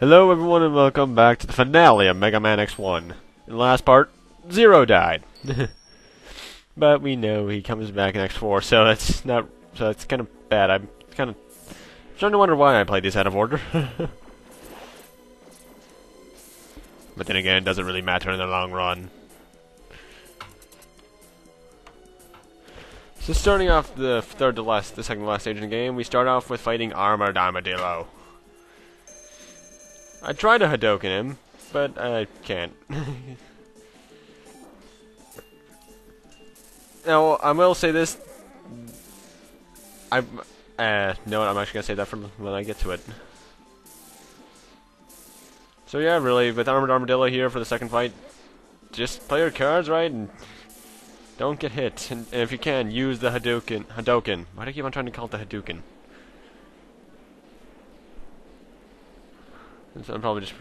Hello everyone and welcome back to the finale of Megaman X1. In the last part, Zero died. But we know he comes back in X4, so that's kind of bad. I'm starting to wonder why I played these out of order. But then again, it doesn't really matter in the long run. So starting off the second to last stage in the game, we start off with fighting Armored Armadillo. I tried to Hadoken him, but I can't. Now, I will say this. No, I'm actually gonna say that when I get to it. So yeah, really, with Armored Armadillo here for the second fight, just play your cards right and don't get hit. And if you can, use the Hadoken. Why do I keep on trying to call it the Hadoken? So I'm probably just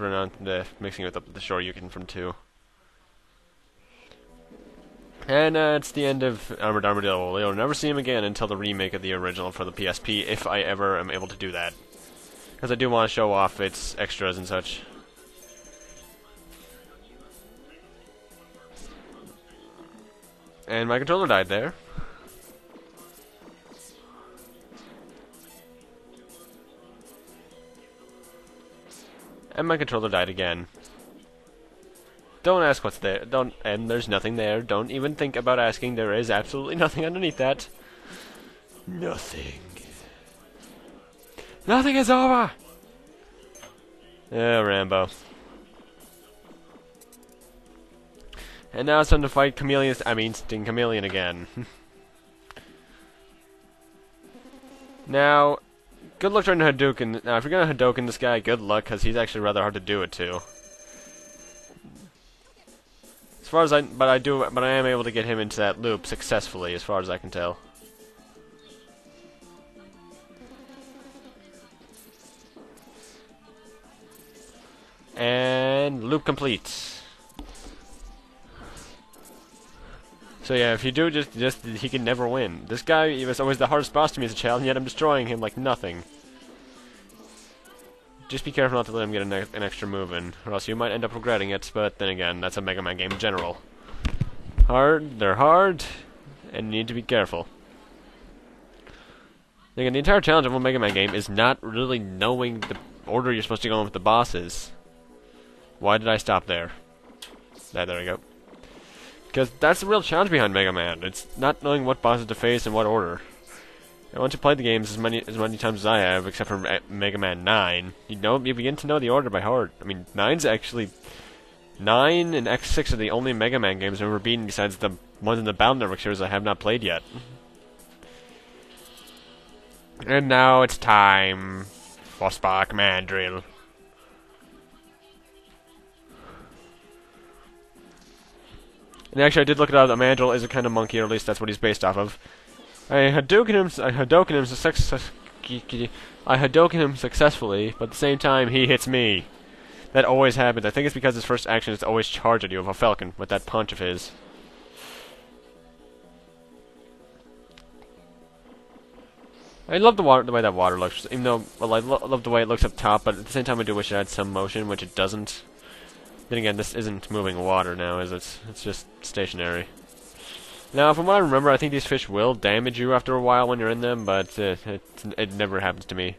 mixing it with the Shoryuken from 2. And it's the end of Armored Armadillo. You'll never see him again until the remake of the original for the PSP, if I ever am able to do that. Because I do want to show off its extras and such. And my controller died there. And my controller died again. Don't ask what's there. And there's nothing there. Don't even think about asking. There is absolutely nothing underneath that. Nothing. Nothing is over! Oh, Rambo. And now it's time to fight Sting Chameleon again. Now, good luck trying to Hadoken. Now, if you're gonna Hadoken this guy, good luck, because he's actually rather hard to do it to. As far as but I am able to get him into that loop successfully, as far as I can tell. And loop complete. So yeah, if you do, just he can never win. This guy, he was always the hardest boss to me as a child, and yet I'm destroying him like nothing. Just be careful not to let him get an extra move in, or else you might end up regretting it, but then again, that's a Mega Man game in general. They're hard, and you need to be careful. Again, the entire challenge of a Mega Man game is not really knowing the order you're supposed to go in with the bosses. Why did I stop there? There we go. Because that's the real challenge behind Mega Man. It's not knowing what bosses to face in what order. And once you play the games as many times as I have, except for Mega Man 9, you begin to know the order by heart. I mean, 9 and X6 are the only Mega Man games I've ever beaten besides the ones in the Battle Network series I have not played yet. And now it's time for Spark Mandrill. And actually, I did look it up. The Mandrill is a kind of monkey, or at least that's what he's based off of. I Hadoken him successfully, but at the same time, he hits me. That always happens. I think it's because his first action is to always charge at you with a falcon, with that punch of his. I love the way that water looks, even though, well, I love the way it looks up top, but at the same time I do wish it had some motion, which it doesn't. Then again, this isn't moving water now, is it? It's just stationary. Now, from what I remember, I think these fish will damage you after a while when you're in them, but it never happens to me.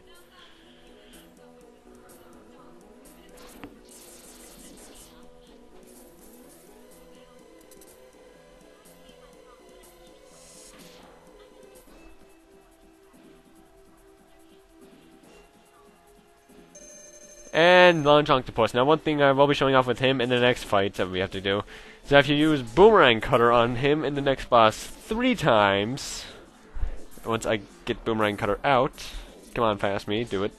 And Launch Octopus. Now, one thing I will be showing off with him in the next fight that we have to do is that if you use Boomerang Cutter on him in the next boss 3 times, once I get Boomerang Cutter out, come on, past me, do it.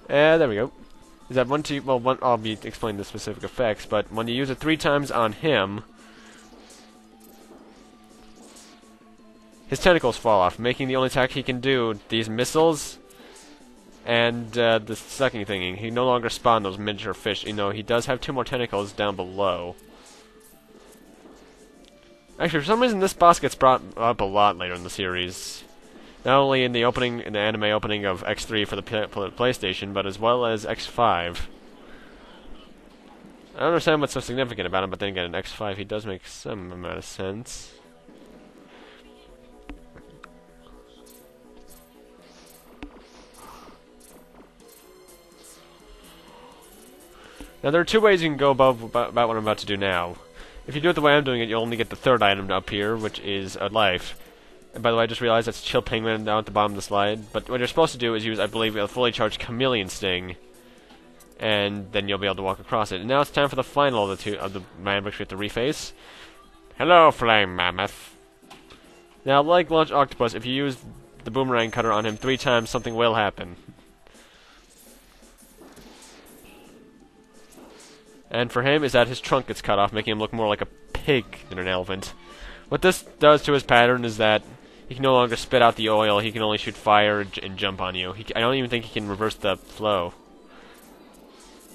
And there we go. Is that I'll be explaining the specific effects, but when you use it 3 times on him, his tentacles fall off, making the only attack he can do these missiles. And the sucking thingy, he no longer spawned those miniature fish. You know, he does have 2 more tentacles down below. Actually, for some reason, this boss gets brought up a lot later in the series. Not only in the anime opening of X3 for the PlayStation, but as well as X5. I don't understand what's so significant about him, but then again, in X5 he does make some amount of sense. Now there are two ways you can go about what I'm about to do now. If you do it the way I'm doing it, you'll only get the third item up here, which is a life. And by the way, I just realized that's Chill Penguin down at the bottom of the slide. But what you're supposed to do is use, I believe, a fully charged Chameleon Sting. And then you'll be able to walk across it. And now it's time for the final of the Mavericks we have to reface. Hello, Flame Mammoth. Now, like Launch Octopus, if you use the Boomerang Cutter on him 3 times, something will happen. And for him is that his trunk gets cut off, making him look more like a pig than an elephant. What this does to his pattern is that he can no longer spit out the oil, he can only shoot fire and jump on you. I don't even think he can reverse the flow.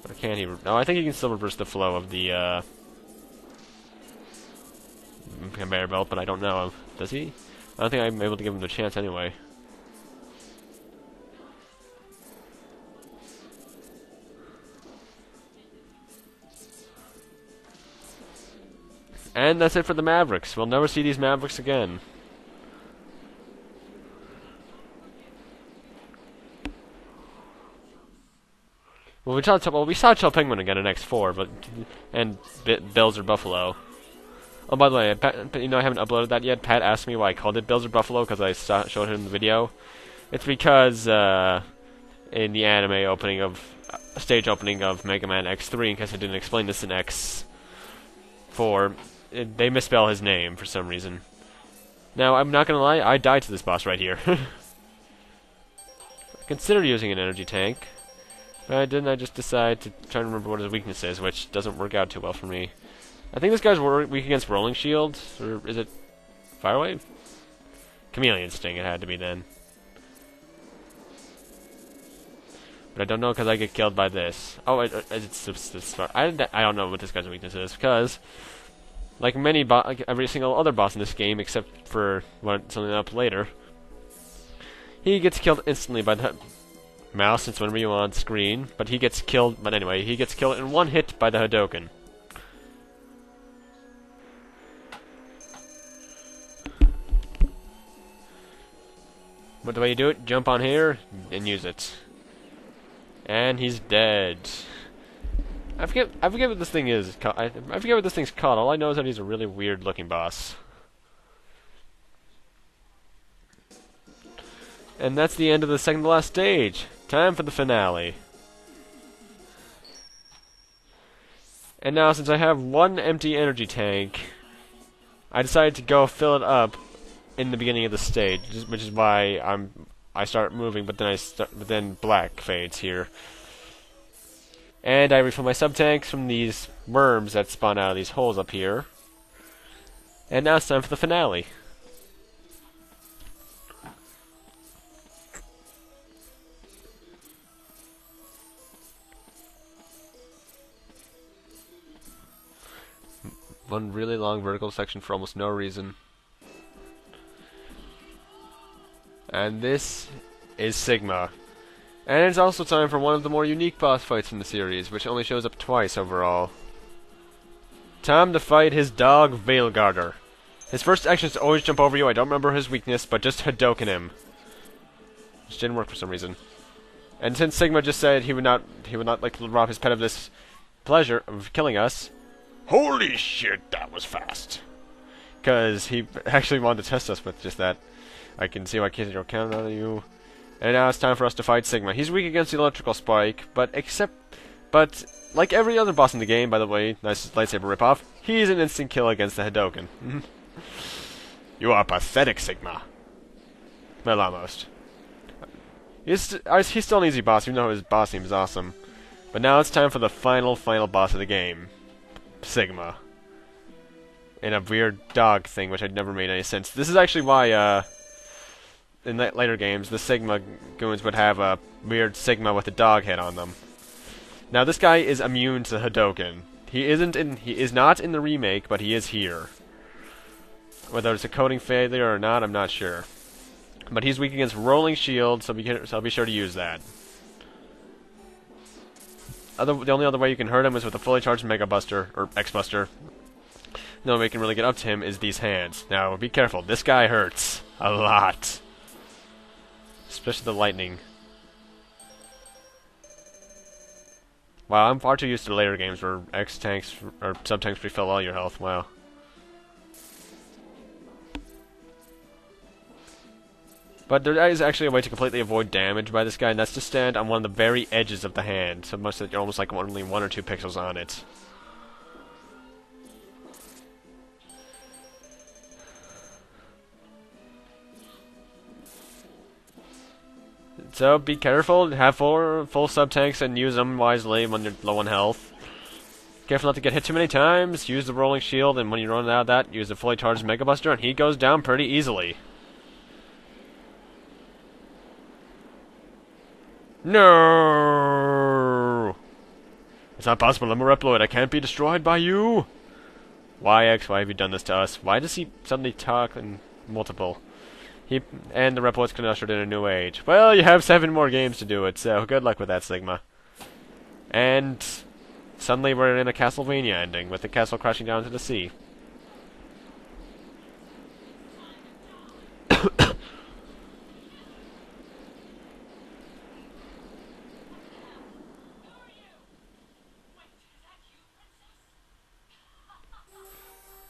Or can he? No, I think he can still reverse the flow of the conveyor belt, but I don't know. Does he? I don't think I'm able to give him the chance anyway. And that's it for the Mavericks. We'll never see these Mavericks again. Well, we saw Chill Penguin again in X4, and Bills or Buffalo. Oh, by the way, Pat, I haven't uploaded that yet. Pat asked me why I called it Bills or Buffalo because I showed him the video. It's because in the anime opening of stage opening of Megaman X3, in case I didn't explain this in X4, they misspell his name for some reason. Now, I'm not gonna lie, I died to this boss right here. I considered using an energy tank. But didn't I just decide to try to remember what his weakness is, which doesn't work out too well for me. I think this guy's weak against Rolling Shield, or is it Fire Wave? Chameleon Sting it had to be then. But I don't know because I get killed by this. Oh, I don't know what this guy's weakness is, because like every single other boss in this game, except for something up later, he gets killed instantly by the mouse, since whenever you're on screen, but he gets killed, but anyway, he gets killed in one hit by the Hadoken. But the way you do it, jump on here, and use it. And he's dead. I forget what this thing is. I forget what this thing's called. All I know is that he's a really weird looking boss. And that's the end of the second to last stage. Time for the finale. And now, since I have one empty energy tank, I decided to go fill it up in the beginning of the stage, which is why I start moving, but then black fades here. And I refill my sub-tanks from these worms that spawn out of these holes up here. And now it's time for the finale. One really long vertical section for almost no reason. And this is Sigma. And it's also time for one of the more unique boss fights in the series, which only shows up twice overall. Time to fight his dog, Veilguarder. His first action is to always jump over you. I don't remember his weakness, but just Hadoken him. Which didn't work for some reason. And since Sigma just said he would not like to rob his pet of this pleasure of killing us, holy shit, that was fast. Because he actually wanted to test us with just that. I can see why kids are counting on you. And now it's time for us to fight Sigma. He's weak against the electrical spike, but like every other boss in the game, by the way, nice lightsaber ripoff, he's an instant kill against the Hadoken. You are pathetic, Sigma. Well, almost. He's still an easy boss, even though his boss name is awesome. But now it's time for the final boss of the game. Sigma. In a weird dog thing, which had never made any sense. This is actually why, in later games, the Sigma goons would have a weird Sigma with a dog head on them. Now, this guy is immune to Hadoken. He is not in the remake, but he is here. Whether it's a coding failure or not, I'm not sure. But he's weak against rolling shield, so be sure to use that. The only other way you can hurt him is with a fully charged Mega Buster, or X-Buster. The only way you can really get up to him is these hands. Now, be careful. This guy hurts. A lot. Especially the lightning. Wow, I'm far too used to later games where X-Tanks, or Sub-Tanks refill all your health. Wow. But there is actually a way to completely avoid damage by this guy, and that's to stand on one of the very edges of the hand, so much that you're almost like only 1 or 2 pixels on it. So be careful, have full sub-tanks and use them wisely when you're low on health. Careful not to get hit too many times, use the rolling shield, and when you run out of that, use the fully charged Mega Buster, and he goes down pretty easily. No! It's not possible, I'm a Reploid, I can't be destroyed by you! Why, X, why have you done this to us? Why does he suddenly talk in multiple? And the Reploids can usher in a new age. Well, you have 7 more games to do it, so good luck with that, Sigma. And suddenly we're in a Castlevania ending, with the castle crashing down to the sea.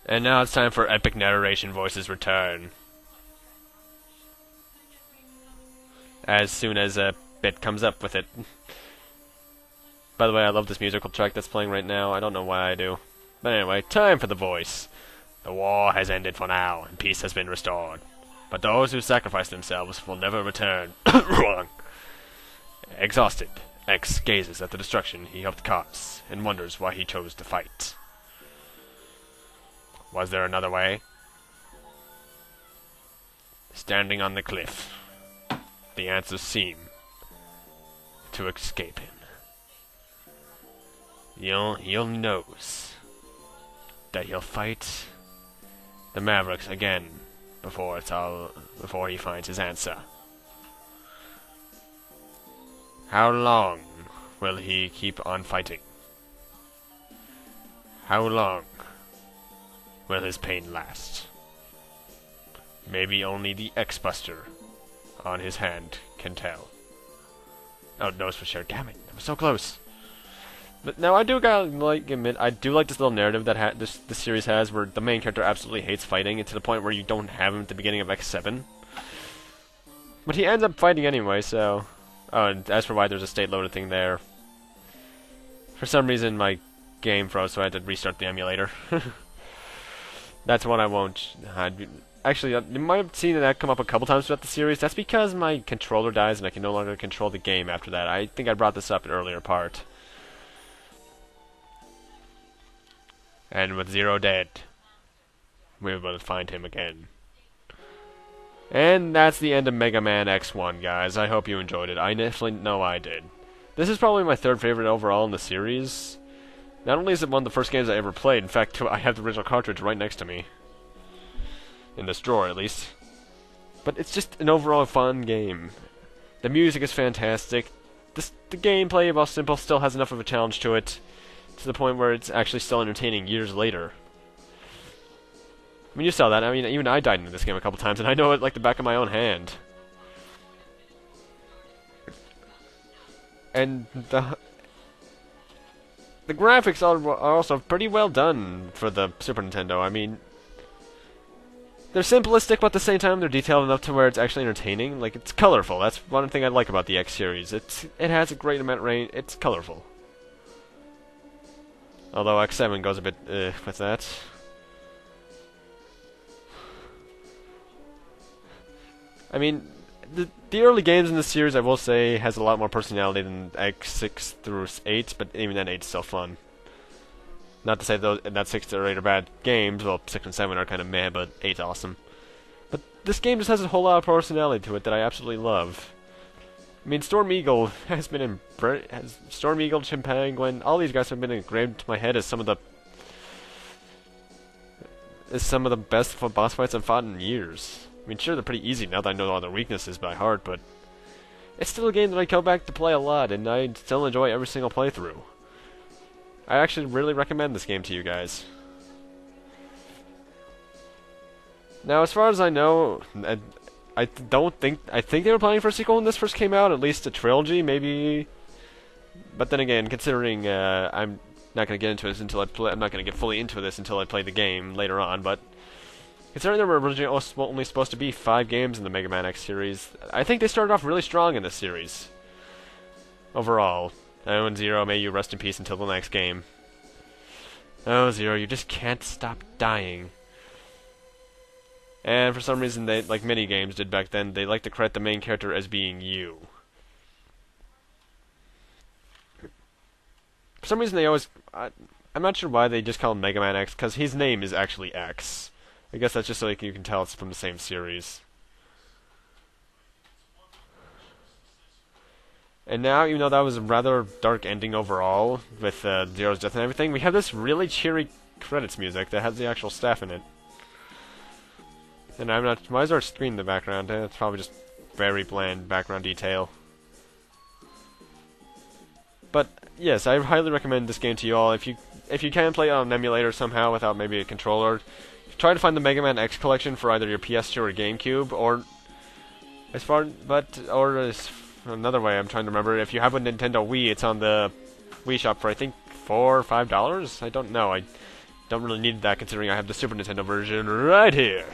And now it's time for epic narration voices return. As soon as a bit comes up with it. By the way, I love this musical track that's playing right now. I don't know why I do. But anyway, time for the voice. The war has ended for now, and peace has been restored. But those who sacrifice themselves will never return. Wrong. Exhausted, X gazes at the destruction he helped cause, and wonders why he chose to fight. Was there another way? Standing on the cliff, the answers seem to escape him. He only knows that he'll fight the Mavericks again before he finds his answer. How long will he keep on fighting? How long will his pain last? Maybe only the X-Buster on his hand can tell. Oh, nose for sure. Damn it, that was so close. But now I do gotta admit, I do like this little narrative that this series has, where the main character absolutely hates fighting, and to the point where you don't have him at the beginning of X7. But he ends up fighting anyway, so. Oh, and as for why there's a state loaded thing there, for some reason my game froze, so I had to restart the emulator. That's one I won't. Actually, you might have seen that come up a couple times throughout the series. That's because my controller dies and I can no longer control the game after that. I think I brought this up in an earlier part. And with Zero dead, we will find him again. And that's the end of Mega Man X1, guys. I hope you enjoyed it. I definitely know I did. This is probably my 3rd favorite overall in the series. Not only is it one of the first games I ever played, in fact, I have the original cartridge right next to me. In this drawer, at least. But it's just an overall fun game. The music is fantastic. The gameplay, while simple, still has enough of a challenge to it, to the point where it's actually still entertaining years later. I mean, you saw that. I mean, even I died in this game a couple times, and I know it like the back of my own hand. And the graphics are also pretty well done for the Super Nintendo. I mean, they're simplistic, but at the same time they're detailed enough to where it's actually entertaining. Like, it's colorful. That's one thing I like about the X series. It has a great amount of range. It's colorful. Although X7 goes a bit with that. I mean, the early games in the series, I will say, has a lot more personality than X6 through 8, but even then 8's still fun. Not to say that 6 or 8 are bad games, well, 6 and 7 are kind of meh, but 8's awesome. But this game just has a whole lot of personality to it that I absolutely love. I mean, Storm Eagle has been Storm Eagle, Chimpanguin, all these guys have been engraved into my head as some of the best boss fights I've fought in years. I mean, sure, they're pretty easy now that I know all their weaknesses by heart, but it's still a game that I go back to play a lot, and I still enjoy every single playthrough. I actually really recommend this game to you guys. Now, as far as I know, I think they were planning for a sequel when this first came out, at least a trilogy, maybe. But then again, considering I'm not going to get into this until I'm not going to get fully into this until I play the game later on, but considering there were originally only supposed to be 5 games in the Mega Man X series, I think they started off really strong in this series. Overall. Oh, and Zero, may you rest in peace until the next game. Oh, Zero, you just can't stop dying. And for some reason, they, like many games did back then, they like to credit the main character as being you. For some reason, they always... I'm not sure why they just call him Mega Man X, because his name is actually X. I guess that's just so you can tell it's from the same series. And now, even though that was a rather dark ending overall, with Zero's death and everything, we have this really cheery credits music that has the actual staff in it. And I'm not... Why is there a screen in the background? It's probably just very bland background detail. But, yes, I highly recommend this game to you all. If you can play it on an emulator somehow without maybe a controller, try to find the Mega Man X collection for either your PS2 or GameCube, or... Another way I'm trying to remember, if you have a Nintendo Wii, it's on the Wii shop for, I think, $4 or $5? I don't know. I don't really need that considering I have the Super Nintendo version right here.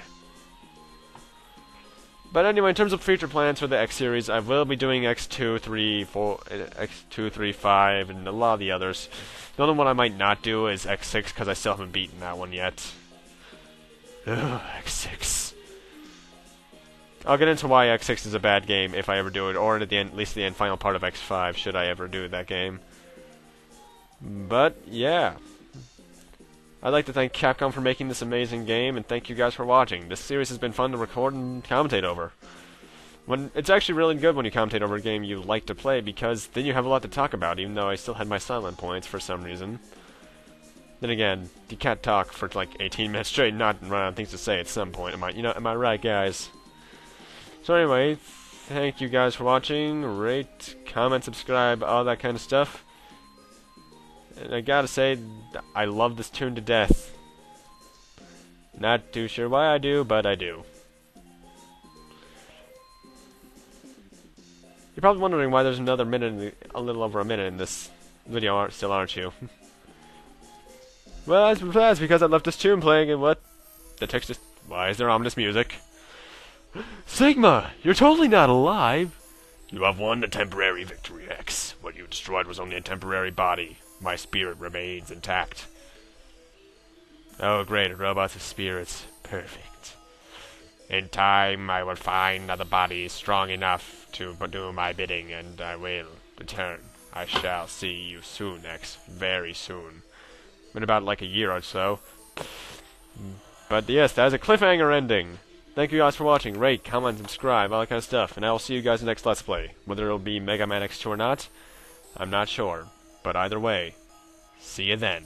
But anyway, in terms of future plans for the X series, I will be doing X2, 3, 4, X2, 3, 5, and a lot of the others. The only one I might not do is X6, because I still haven't beaten that one yet. Ugh, X6. I'll get into why X6 is a bad game if I ever do it, or at the end, at least the final part of X5, should I ever do that game. But, yeah. I'd like to thank Capcom for making this amazing game, and thank you guys for watching. This series has been fun to record and commentate over. It's actually really good when you commentate over a game you like to play, because then you have a lot to talk about, even though I still had my silent points for some reason. Then again, you can't talk for like 18 minutes straight and not run out of things to say at some point. Am I right, guys? So anyway, thank you guys for watching. Rate, comment, subscribe, all that kind of stuff. And I gotta say, I love this tune to death. Not too sure why I do, but I do. You're probably wondering why there's another minute, a little over a minute in this video, aren't you? Well, that's because I left this tune playing and what? The text is... Why is there ominous music? Sigma, you're totally not alive! You have won a temporary victory, X. What you destroyed was only a temporary body. My spirit remains intact. Oh, great, robots of spirits. Perfect. In time, I will find other bodies strong enough to do my bidding, and I will return. I shall see you soon, X. Very soon. In about like a year or so. But yes, that is a cliffhanger ending. Thank you guys for watching. Rate, comment, subscribe, all that kind of stuff. And I will see you guys in the next Let's Play. Whether it'll be Mega Man X2 or not, I'm not sure. But either way, see you then.